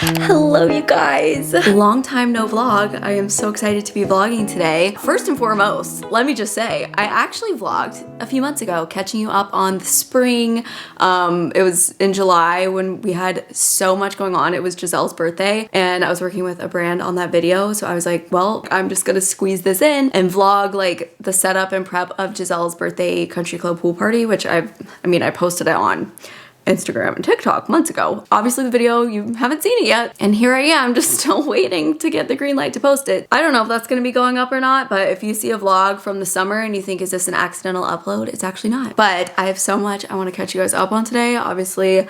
Hello you guys! Long time no vlog. I am so excited to be vlogging today. First and foremost, let me just say, I actually vlogged a few months ago, catching you up on the spring. It was in July when we had so much going on. It was Giselle's birthday and I was working with a brand on that video. So I was like, well, I'm just gonna squeeze this in and vlog like the setup and prep of Giselle's birthday country club pool party, which I posted it on Instagram and TikTok months ago. Obviously the video, you haven't seen it yet. And here I am just still waiting to get the green light to post it. I don't know if that's gonna be going up or not, but if you see a vlog from the summer and you think, is this an accidental upload? It's actually not. But I have so much I wanna catch you guys up on today. Obviously,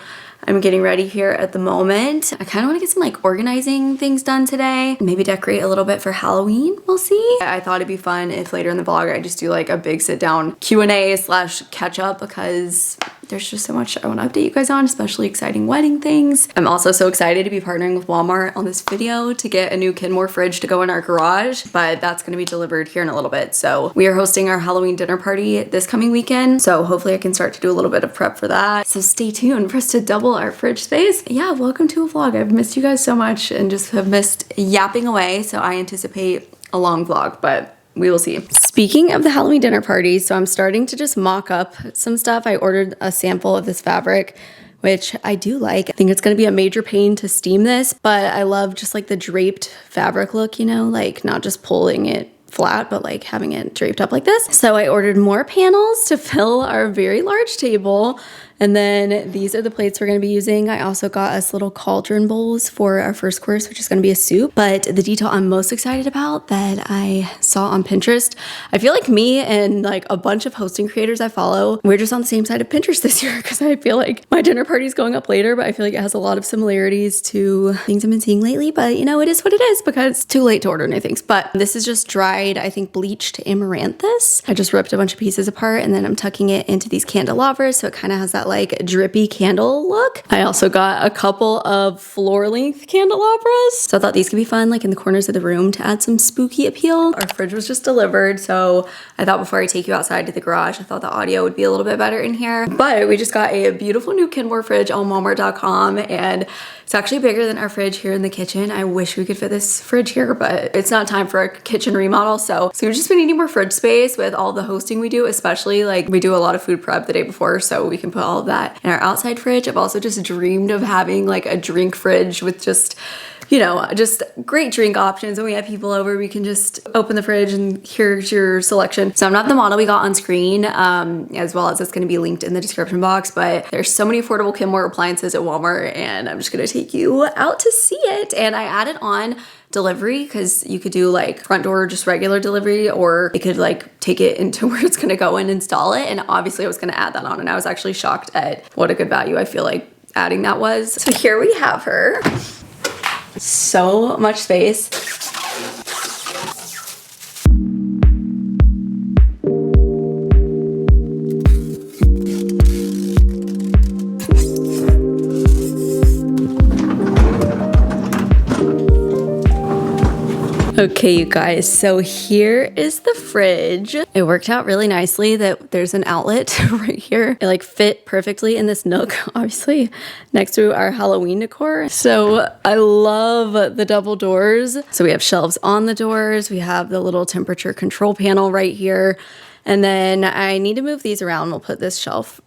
I'm getting ready here at the moment. I kind of want to get some like organizing things done today. Maybe decorate a little bit for Halloween, we'll see. I thought it'd be fun if later in the vlog I just do like a big sit down Q&A / catch up because there's just so much I want to update you guys on, especially exciting wedding things. I'm also so excited to be partnering with Walmart on this video to get a new Kenmore fridge to go in our garage, but that's going to be delivered here in a little bit. So we are hosting our Halloween dinner party this coming weekend. So hopefully I can start to do a little bit of prep for that. So stay tuned for us to double our fridge space. Yeah, welcome to a vlog. I've missed you guys so much and just have missed yapping away. So I anticipate a long vlog, but we will see. Speaking of the Halloween dinner party, so I'm starting to just mock up some stuff. I ordered a sample of this fabric, which I do like. I think it's gonna be a major pain to steam this, but I love just like the draped fabric look, you know, like not just pulling it flat, but like having it draped up like this. So I ordered more panels to fill our very large table. And then these are the plates we're gonna be using. I also got us little cauldron bowls for our first course, which is gonna be a soup. But the detail I'm most excited about that I saw on Pinterest, I feel like me and like a bunch of hosting creators I follow, we're just on the same side of Pinterest this year because I feel like my dinner party is going up later, but I feel like it has a lot of similarities to things I've been seeing lately. But you know, it is what it is because it's too late to order new things. But this is just dried, I think bleached amaranthus. I just ripped a bunch of pieces apart and then I'm tucking it into these candelabras so it kind of has that like drippy candle look. I also got a couple of floor length candelabras. So I thought these could be fun like in the corners of the room to add some spooky appeal. Our fridge was just delivered. So I thought before I take you outside to the garage, I thought the audio would be a little bit better in here. But we just got a beautiful new Kenmore fridge on Walmart.com and it's actually bigger than our fridge here in the kitchen. I wish we could fit this fridge here, but it's not time for a kitchen remodel. So we've just been needing more fridge space with all the hosting we do, especially like we do a lot of food prep the day before. So we can put all of that in our outside fridge. I've also just dreamed of having like a drink fridge with just, you know, just great drink options. When we have people over, we can just open the fridge and here's your selection. So I'm not the model we got on screen, as well as it's gonna be linked in the description box, but there's so many affordable Kenmore appliances at Walmart and I'm just gonna take you out to see it. And I added on delivery because you could do like front door, just regular delivery, or it could like take it into where it's gonna go and install it. And obviously I was gonna add that on and I was actually shocked at what a good value I feel like adding that was. So here we have her. So much space. Okay, you guys, so here is the fridge. It worked out really nicely that there's an outlet right here. It like fit perfectly in this nook, obviously, next to our Halloween decor. So I love the double doors. So we have shelves on the doors. We have the little temperature control panel right here. And then I need to move these around. We'll put this shelf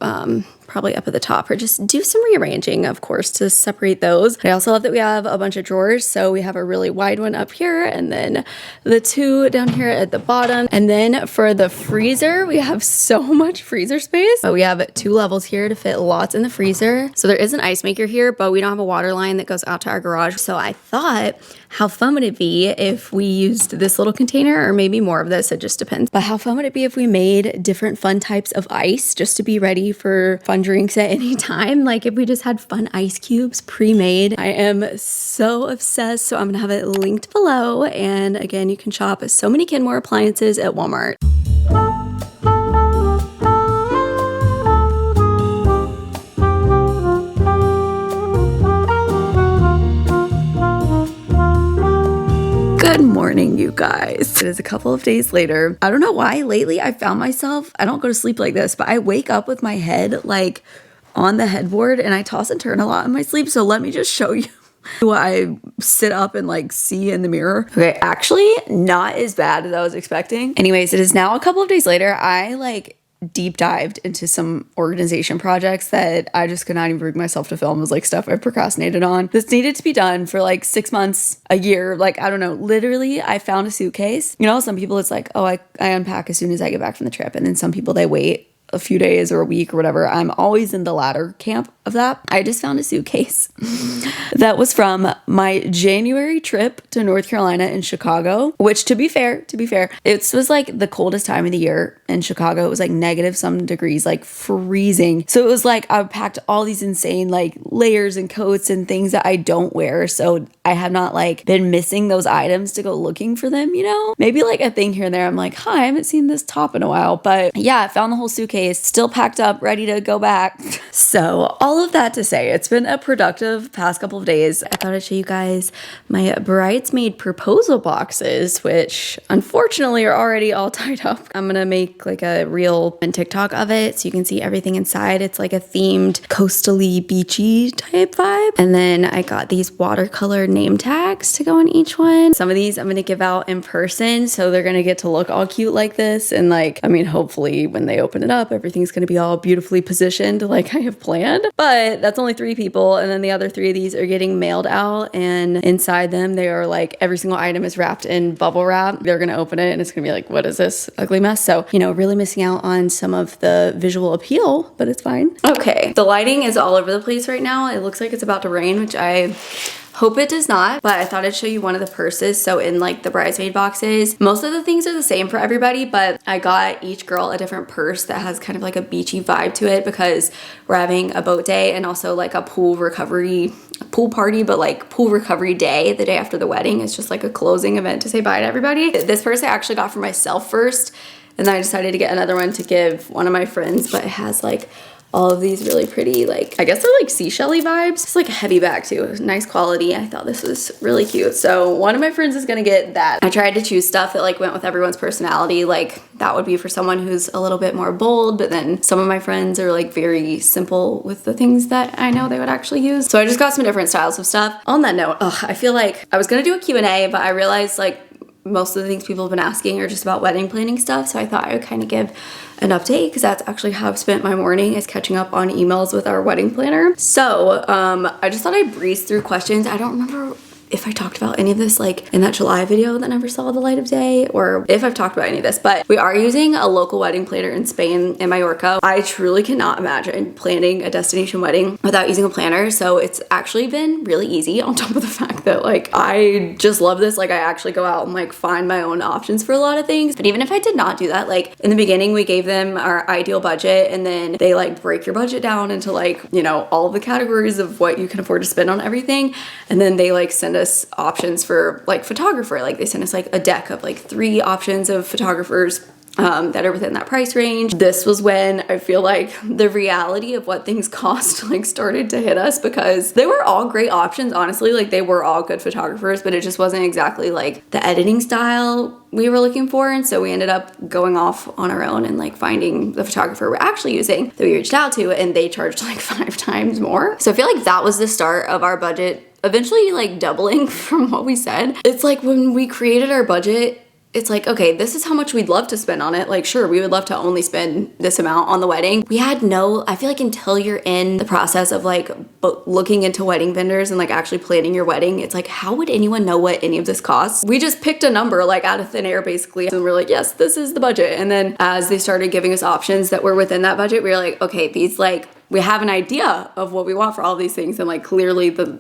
probably up at the top or just do some rearranging, of course, to separate those. I also love that we have a bunch of drawers. So we have a really wide one up here and then the two down here at the bottom. And then for the freezer, we have so much freezer space. But we have 2 levels here to fit lots in the freezer. So there is an ice maker here, but we don't have a water line that goes out to our garage. So I thought, how fun would it be if we used this little container or maybe more of this? It just depends. But how fun would it be if we made different fun types of ice just to be ready for fun drinks at any time? Like if we just had fun ice cubes pre-made. I am so obsessed. So I'm gonna have it linked below. And again, you can shop so many Kenmore appliances at Walmart. Good morning, you guys. It is a couple of days later. I don't know why lately I found myself, I don't go to sleep like this, but I wake up with my head like on the headboard and I toss and turn a lot in my sleep. So let me just show you I sit up and like see in the mirror. Okay, actually not as bad as I was expecting. Anyways, it is now a couple of days later. I like deep dived into some organization projects that I just could not even bring myself to film. It was like stuff I procrastinated on. This needed to be done for like 6 months, a year, like I don't know. Literally, I found a suitcase. You know, some people it's like, oh, I unpack as soon as I get back from the trip. And then some people they wait a few days or a week or whatever. I'm always in the latter camp of that. I just found a suitcase that was from my January trip to North Carolina and Chicago, which to be fair, it was like the coldest time of the year in Chicago. It was like negative some degrees, like freezing. So it was like I packed all these insane like layers and coats and things that I don't wear. So I have not like been missing those items to go looking for them, you know? Maybe like a thing here and there. I'm like, hi, I haven't seen this top in a while. But yeah, I found the whole suitcase, still packed up, ready to go back. So all of that to say, it's been a productive past couple of days. I thought I'd show you guys my bridesmaid proposal boxes, which unfortunately are already all tied up. I'm gonna make like a reel and TikTok of it so you can see everything inside. It's like a themed coastally beachy type vibe. And then I got these watercolor name tags to go on each one. Some of these I'm gonna give out in person, so they're gonna get to look all cute like this. And like, I mean, hopefully when they open it up, everything's gonna be all beautifully positioned like I have planned. But that's only 3 people, and then the other 3 of these are getting mailed out, and inside them they are like every single item is wrapped in bubble wrap. They're gonna open it and it's gonna be like, what is this ugly mess? So, you know, really missing out on some of the visual appeal, but it's fine. Okay, the lighting is all over the place right now. It looks like it's about to rain, which I hope it does not, but I thought I'd show you one of the purses. So in like the bridesmaid boxes, most of the things are the same for everybody, but I got each girl a different purse that has kind of like a beachy vibe to it because we're having a boat day and also like a pool party, but like pool recovery day, the day after the wedding. It's just like a closing event to say bye to everybody. This purse I actually got for myself first, and then I decided to get another one to give one of my friends, but it has like all of these really pretty, like, I guess they're like seashell-y vibes. It's like a heavy bag too, nice quality. I thought this was really cute. So one of my friends is gonna get that. I tried to choose stuff that like went with everyone's personality. Like that would be for someone who's a little bit more bold, but then some of my friends are like very simple with the things that I know they would actually use. So I just got some different styles of stuff. On that note, I feel like I was gonna do a Q&A, but I realized like most of the things people have been asking are just about wedding planning stuff. So I thought I would kind of give an update because that's actually how I've spent my morning, is catching up on emails with our wedding planner. So I just thought I'd breeze through questions. I don't remember if I talked about any of this like in that July video that never saw the light of day, or if I've talked about any of this, but we are using a local wedding planner in Spain, in Mallorca. I truly cannot imagine planning a destination wedding without using a planner. So it's actually been really easy, on top of the fact that like I just love this. Like I actually go out and like find my own options for a lot of things. But even if I did not do that, like in the beginning we gave them our ideal budget, and then they like break your budget down into like, you know, all of the categories of what you can afford to spend on everything. And then they like send us options for like photographer. Like they sent us like a deck of like 3 options of photographers that are within that price range. This was when I feel like the reality of what things cost like started to hit us, because they were all great options, honestly. Like they were all good photographers, but it just wasn't exactly like the editing style we were looking for. And so we ended up going off on our own and like finding the photographer we're actually using that we reached out to, and they charged like 5 times more. So I feel like that was the start of our budget eventually like doubling from what we said. It's like when we created our budget, it's like, okay, this is how much we'd love to spend on it. Like, sure, we would love to only spend this amount on the wedding. We had no, I feel like until you're in the process of like looking into wedding vendors and like actually planning your wedding, it's like, how would anyone know what any of this costs? We just picked a number like out of thin air basically. And we're like, yes, this is the budget. And then as they started giving us options that were within that budget, we were like, okay, these like, we have an idea of what we want for all these things. And like clearly the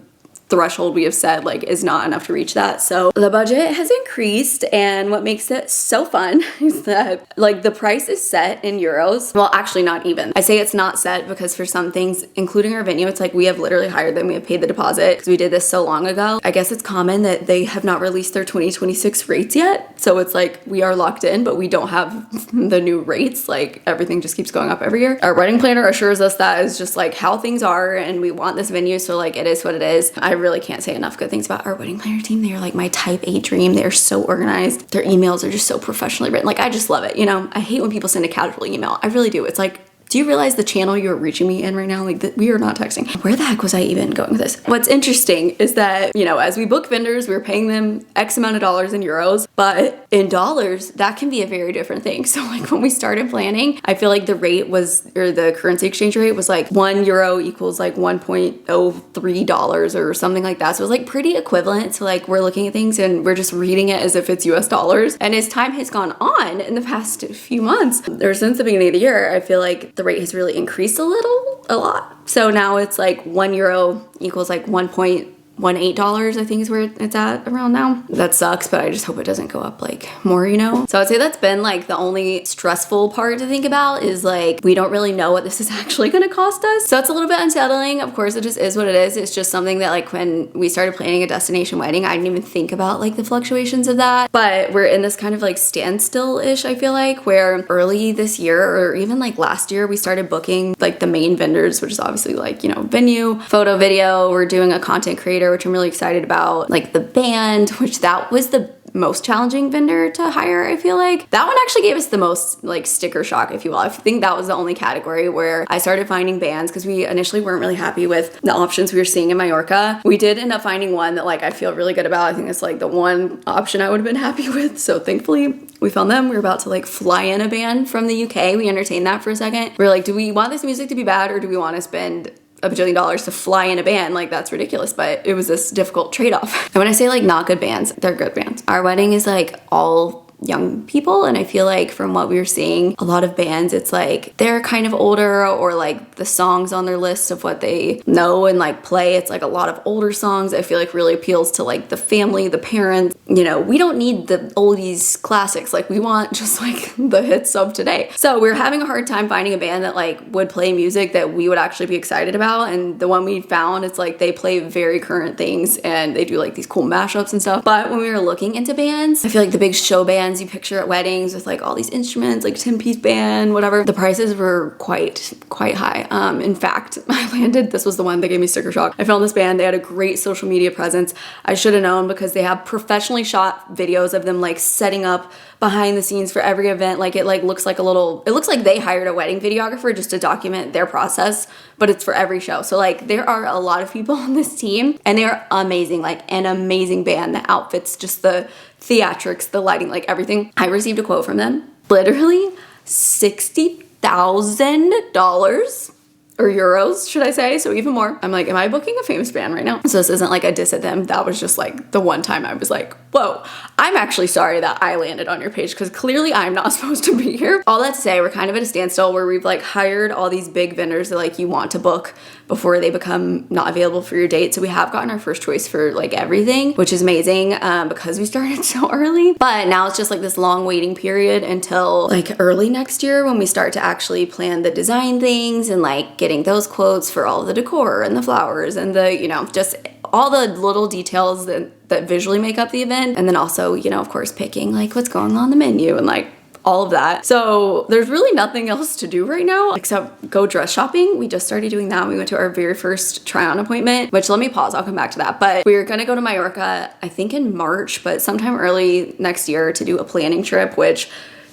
threshold we have set like is not enough to reach that. So the budget has increased, and what makes it so fun is that like the price is set in euros. Well, actually not even. I say it's not set because for some things, including our venue, it's like we have literally hired them, we have paid the deposit because we did this so long ago. I guess it's common that they have not released their 2026 rates yet. So it's like we are locked in, but we don't have the new rates. Like everything just keeps going up every year. Our wedding planner assures us that is just like how things are, and we want this venue, so like it is what it is. I really can't say enough good things about our wedding planner team. They are like my type A dream. They're so organized. Their emails are just so professionally written. Like I just love it. You know, I hate when people send a casual email. I really do. It's like Do you realize the channel you're reaching me in right now? Like, we are not texting. Where the heck was I even going with this? What's interesting is that, you know, as we book vendors, we're paying them X amount of dollars in euros, but in dollars, that can be a very different thing. So like when we started planning, I feel like the rate was, or the currency exchange rate was like €1 equals like $1.03 or something like that. So it was like pretty equivalent to like, we're looking at things and we're just reading it as if it's US dollars. And as time has gone on in the past few months, or since the beginning of the year, I feel like the rate has really increased a lot. So now it's like €1 equals like $1.18, I think is where it's at around now. That sucks, but I just hope it doesn't go up like more, you know? So I'd say that's been like the only stressful part to think about is like, we don't really know what this is actually gonna cost us. So it's a little bit unsettling. Of course, it just is what it is. It's just something that like when we started planning a destination wedding, I didn't even think about like the fluctuations of that. But we're in this kind of like standstill-ish, I feel like, where early this year or even like last year, we started booking like the main vendors, which is obviously like, you know, venue, photo, video. We're doing a content creator, which I'm really excited about, like the band, which that was the most challenging vendor to hire, I feel like. That one actually gave us the most like sticker shock, if you will. I think that was the only category where I started finding bands because we initially weren't really happy with the options we were seeing in Mallorca. We did end up finding one that like I feel really good about. I think it's like the one option I would have been happy with. So thankfully we found them. We were about to like fly in a band from the UK. We entertained that for a second. We were like, do we want this music to be bad or do we want to spend a bajillion dollars to fly in a band? Like, that's ridiculous, but it was this difficult trade-off. And when I say like not good bands, they're good bands. Our wedding is like all young people, and I feel like from what we were seeing, a lot of bands, it's like they're kind of older, or like the songs on their list of what they know and like play, it's like a lot of older songs. I feel like really appeals to like the family, the parents. You know, we don't need the oldies classics, like we want just like the hits of today. So we're having a hard time finding a band that like would play music that we would actually be excited about. And the one we found, it's like they play very current things and they do like these cool mashups and stuff. But when we were looking into bands, I feel like the big show bands you picture at weddings with like all these instruments, like 10-piece band, whatever, the prices were quite high. In fact, I landed, this was the one that gave me sticker shock. I found this band, they had a great social media presence. I should have known because they have professionally shot videos of them like setting up behind the scenes for every event. Like it like looks like a little, it looks like they hired a wedding videographer just to document their process, but it's for every show. So like there are a lot of people on this team and they are amazing, like an amazing band. The outfits, just the theatrics, the lighting, like everything. I received a quote from them, literally $60,000 or euros, should I say? So even more. I'm like, am I booking a famous band right now? So this isn't like a diss at them. That was just like the one time I was like, whoa, I'm actually sorry that I landed on your page because clearly I'm not supposed to be here. All that to say, we're kind of at a standstill where we've like hired all these big vendors that like you want to book before they become not available for your date. So we have gotten our first choice for like everything, which is amazing because we started so early. But now it's just like this long waiting period until like early next year when we start to actually plan the design things and like getting those quotes for all the decor and the flowers and the, you know, just all the little details that visually make up the event. And then also, you know, of course, picking like what's going on the menu and like all of that. So there's really nothing else to do right now except go dress shopping. We just started doing that. We went to our very first try on appointment, which let me pause, I'll come back to that. But we're gonna go to Mallorca, I think in March, but sometime early next year to do a planning trip, which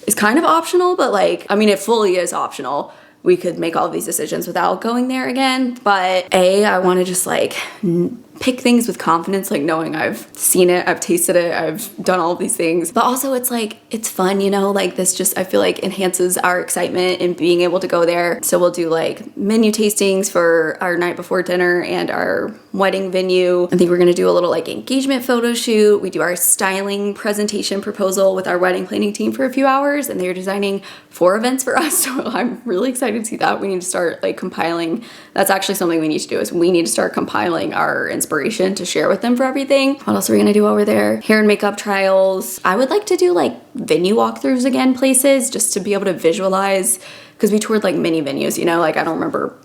is kind of optional, but like, I mean, it fully is optional. We could make all of these decisions without going there again. But I want to just like pick things with confidence, like knowing I've seen it, I've tasted it, I've done all of these things. But also it's like, it's fun, you know, like this just, I feel like enhances our excitement in being able to go there. So we'll do like menu tastings for our night before dinner and our wedding venue. I think we're gonna do a little like engagement photo shoot. We do our styling presentation proposal with our wedding planning team for a few hours, and they're designing 4 events for us. So I'm really excited to see that. We need to start like compiling. That's actually something we need to do, is we need to start compiling our inspiration to share with them for everything. What else are we gonna do over there? Hair and makeup trials. I would like to do like venue walkthroughs again, places, just to be able to visualize, because we toured like mini venues, you know, like I don't remember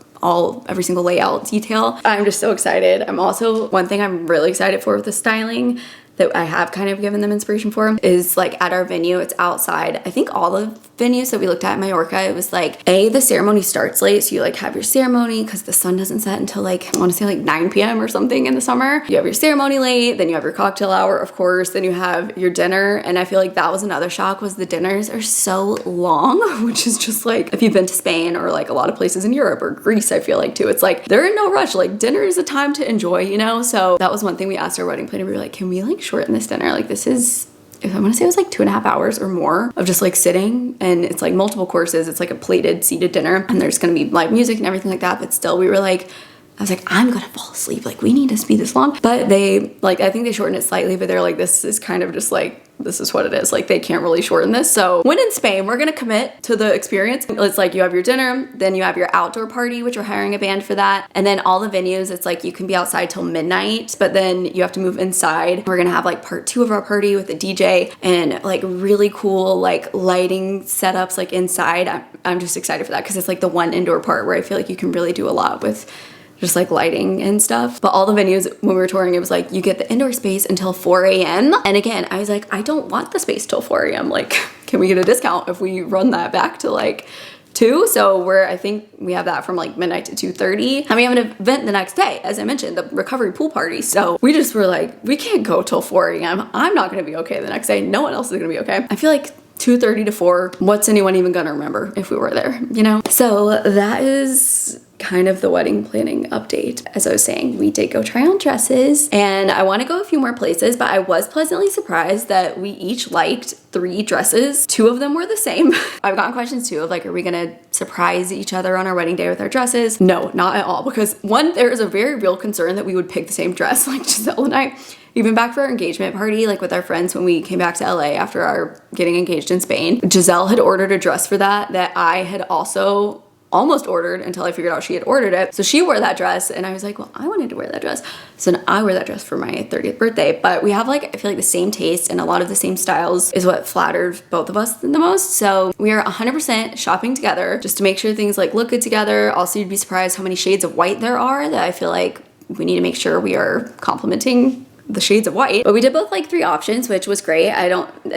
every single layout detail. I'm just so excited. I'm also, one thing I'm really excited for with the styling, that I have kind of given them inspiration for is like at our venue, it's outside. I think all the venues that we looked at in Mallorca, it was like, the ceremony starts late. So you like have your ceremony because the sun doesn't set until like, I want to say like 9 p.m. or something in the summer. You have your ceremony late, then you have your cocktail hour, of course, then you have your dinner. And I feel like that was another shock, was the dinners are so long, which is just like, if you've been to Spain or like a lot of places in Europe or Greece, I feel like too, it's like, they're in no rush. Like dinner is a time to enjoy, you know? So that was one thing we asked our wedding planner. We were like, can we like shorten this dinner? Like this is, if I want to say it was like 2.5 hours or more of just like sitting, and it's like multiple courses. It's like a plated seated dinner and there's going to be live music and everything like that. But still we were like, I was like, I'm gonna fall asleep. Like we need to be this long. But they like, I think they shortened it slightly, but they're like, this is kind of just like, this is what it is. Like they can't really shorten this. So when in Spain, we're gonna commit to the experience. It's like you have your dinner, then you have your outdoor party, which we're hiring a band for that. And then all the venues, it's like you can be outside till midnight, but then you have to move inside. We're gonna have like part 2 of our party with a DJ and like really cool like lighting setups like inside. I'm just excited for that because it's like the one indoor part where I feel like you can really do a lot with just like lighting and stuff. But all the venues when we were touring, it was like you get the indoor space until 4 a.m. And again, I was like, I don't want the space till 4 a.m. Like, can we get a discount if we run that back to like 2? So I think we have that from like midnight to 2:30. And we have an event the next day, as I mentioned, the recovery pool party. So we just were like, we can't go till 4 a.m. I'm not gonna be okay the next day. No one else is gonna be okay. I feel like 2:30 to 4, what's anyone even gonna remember if we were there, you know? So that is kind of the wedding planning update. As I was saying, we did go try on dresses and I want to go a few more places, but I was pleasantly surprised that we each liked 3 dresses. 2 of them were the same. I've gotten questions too of like, are we gonna surprise each other on our wedding day with our dresses? No, not at all, because one, there is a very real concern that we would pick the same dress. Like Giselle and I, even back for our engagement party, like with our friends when we came back to LA after our getting engaged in Spain, Giselle had ordered a dress for that I had also almost ordered until I figured out she had ordered it. So she wore that dress and I was like, well, I wanted to wear that dress. So then I wear that dress for my 30th birthday. But we have like, I feel like the same taste and a lot of the same styles is what flattered both of us the most. So we are 100% shopping together just to make sure things like look good together. Also, you'd be surprised how many shades of white there are that I feel like we need to make sure we are complementing the shades of white. But we did both like 3 options, which was great. I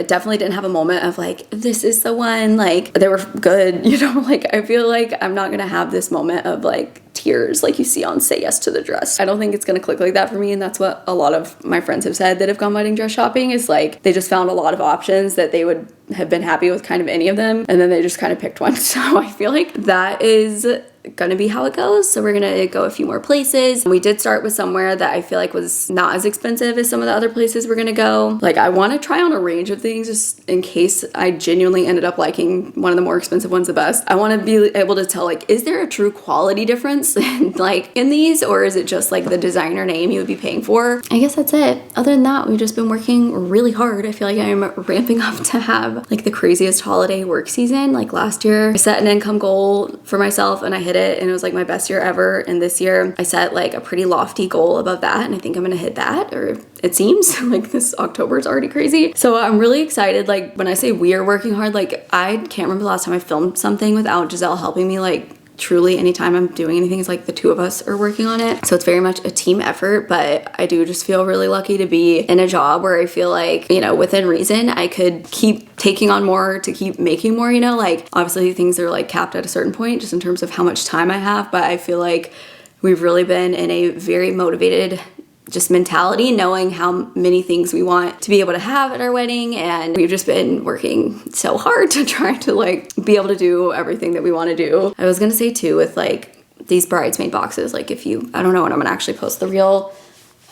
definitely didn't have a moment of like, this is the one. Like they were good, you know, like I feel like I'm not gonna have this moment of like tears like you see on Say Yes to the Dress. I don't think it's gonna click like that for me, and that's what a lot of my friends have said that have gone wedding dress shopping, is like they just found a lot of options that they would have been happy with kind of any of them, and then they just kind of picked one. So I feel like that is gonna be how it goes. So we're gonna go a few more places. We did start with somewhere that I feel like was not as expensive as some of the other places we're gonna go. Like I want to try on a range of things just in case I genuinely ended up liking one of the more expensive ones the best. I want to be able to tell like, is there a true quality difference like in these, or is it just like the designer name you would be paying for? I guess that's it. Other than that, we've just been working really hard. I feel like I'm ramping up to have like the craziest holiday work season. Like last year I set an income goal for myself and I hit it, and it was like my best year ever. And this year I set like a pretty lofty goal above that, and I think I'm gonna hit that, or it seems like this October is already crazy. So I'm really excited. Like when I say we are working hard, like I can't remember the last time I filmed something without Giselle helping me. Like truly anytime I'm doing anything, it's like the 2 of us are working on it. So it's very much a team effort, but I do just feel really lucky to be in a job where I feel like, you know, within reason, I could keep taking on more to keep making more, you know, like obviously things are like capped at a certain point just in terms of how much time I have, but I feel like we've really been in a very motivated just mentality, knowing how many things we want to be able to have at our wedding. And we've just been working so hard to try to like be able to do everything that we want to do. I was gonna say too, with like these bridesmaid boxes, like if you, I don't know when I'm gonna actually post the reel.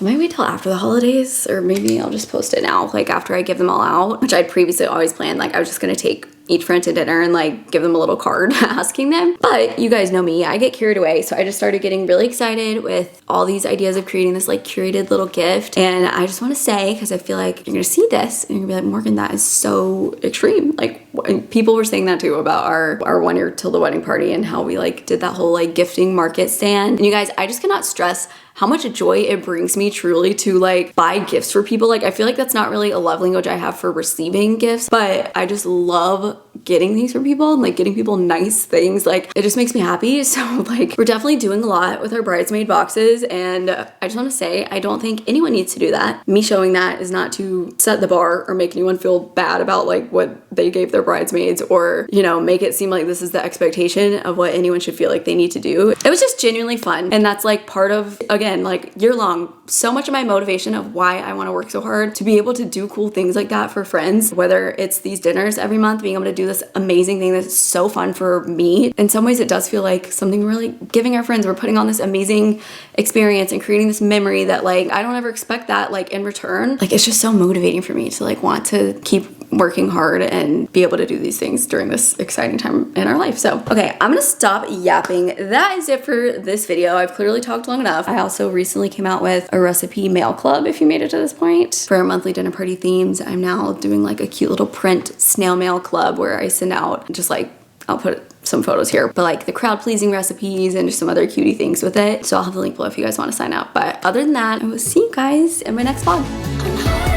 I might wait till after the holidays, or maybe I'll just post it now, like after I give them all out, which I'd previously always planned. Like I was just gonna take each friend to dinner and like give them a little card asking them. But you guys know me, I get carried away. So I just started getting really excited with all these ideas of creating this like curated little gift. And I just want to say, because I feel like you're gonna see this and you're gonna be like, Morgan, that is so extreme. Like people were saying that too about our 1 year till the wedding party and how we like did that whole like gifting market stand. And you guys, I just cannot stress how much joy it brings me truly to like buy gifts for people. Like I feel like that's not really a love language I have for receiving gifts, but I just love getting things for people and like getting people nice things. Like it just makes me happy. So like we're definitely doing a lot with our bridesmaid boxes, and I just want to say I don't think anyone needs to do that. Me showing that is not to set the bar or make anyone feel bad about like what they gave their bridesmaids, or you know, make it seem like this is the expectation of what anyone should feel like they need to do. It was just genuinely fun, and that's like part of, again, like year long, so much of my motivation of why I want to work so hard to be able to do cool things like that for friends, whether it's these dinners every month, being able to do this amazing thing that's so fun for me. In some ways it does feel like something we're like giving our friends. We're putting on this amazing experience and creating this memory that like I don't ever expect that like in return. Like it's just so motivating for me to like want to keep working hard and be able to do these things during this exciting time in our life. So okay, I'm gonna stop yapping. That is it for this video. I've clearly talked long enough. I also recently came out with a recipe mail club, if you made it to this point, for our monthly dinner party themes. I'm now doing like a cute little print snail mail club where I send out just like, I'll put some photos here, but like the crowd pleasing recipes and just some other cutie things with it. So I'll have the link below if you guys want to sign up. But other than that, I will see you guys in my next vlog.